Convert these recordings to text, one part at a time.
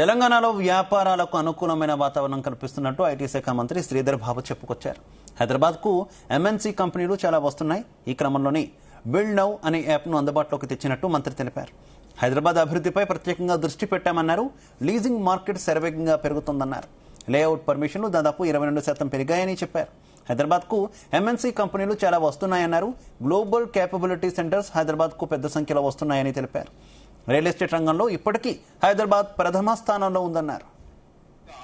తెలంగాణలో వ్యాపారాలకు అనుకూలమైన వాతావరణం కల్పిస్తున్నట్టు ఐటీ శాఖ మంత్రి శ్రీధర్ బాబు చెప్పుకొచ్చారు. హైదరాబాద్కు ఎంఎన్సీ కంపెనీలు చాలా వస్తున్నాయి. ఈ క్రమంలోనే బిల్డ్ నౌ అనే యాప్ను అందుబాటులోకి తెచ్చినట్టు మంత్రి తెలిపారు. హైదరాబాద్ అభివృద్ధిపై ప్రత్యేకంగా దృష్టి పెట్టామన్నారు. లీజింగ్ మార్కెట్ శరవేగంగా పెరుగుతోందన్నారు. లేఅవుట్ పర్మిషన్లు దాదాపు 22% పెరిగాయని చెప్పారు. హైదరాబాద్కు ఎంఎన్సీ కంపెనీలు చాలా వస్తున్నాయన్నారు. గ్లోబల్ క్యాపబిలిటీ సెంటర్స్ హైదరాబాద్కు పెద్ద సంఖ్యలో వస్తున్నాయని తెలిపారు. రియల్ ఎస్టేట్ రంగంలో ఇప్పటికీ హైదరాబాద్ ప్రథమ స్థానంలో ఉందన్నారు.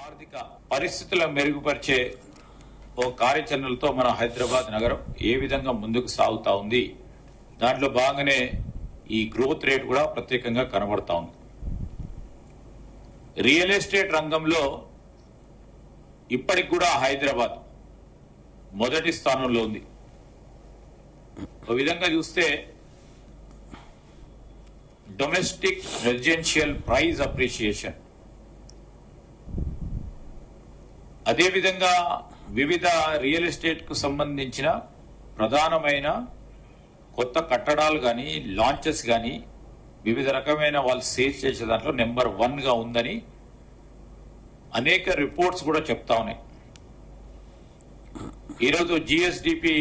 ఆర్థిక పరిస్థితులను మెరుగుపరిచే ఓ కార్యాచరణలతో మన హైదరాబాద్ నగరం ఏ విధంగా ముందుకు సాగుతా ఉంది, దాంట్లో భాగంగానే ఈ గ్రోత్ రేట్ కూడా ప్రత్యేకంగా కనబడతా ఉంది. రియల్ ఎస్టేట్ రంగంలో ఇప్పటికి కూడా హైదరాబాద్ మొదటి స్థానంలో ఉంది. ఒక విధంగా చూస్తే డొమెస్టిక్ రెసిడెన్షియల్ ప్రైస్ అప్రిషియేషన్, అదేవిధంగా వివిధ రియల్ ఎస్టేట్ కు సంబంధించిన ప్రధానమైన కొత్త కట్టడాలు కానీ లాంచెస్ కానీ వివిధ రకమైన వాళ్ళు సేల్ చేసే దాంట్లో నెంబర్ 1 గా ఉందని అనేక రిపోర్ట్స్ కూడా చెప్తా ఉన్నాయి. ఈరోజు జిఎస్డిపి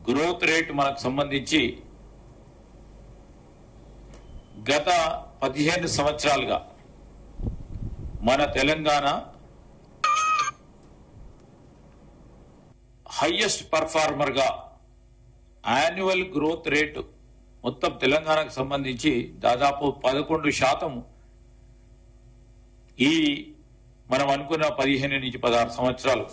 గ్రోత్ రేట్ మనకు సంబంధించి గత 15 సంవత్సరాలుగా మన తెలంగాణ హైయెస్ట్ పర్ఫార్మర్ గా యాన్యువల్ గ్రోత్ రేటు మొత్తం తెలంగాణకు సంబంధించి దాదాపు 11% ఈ మనం అనుకున్న 15 నుంచి 16 సంవత్సరాలు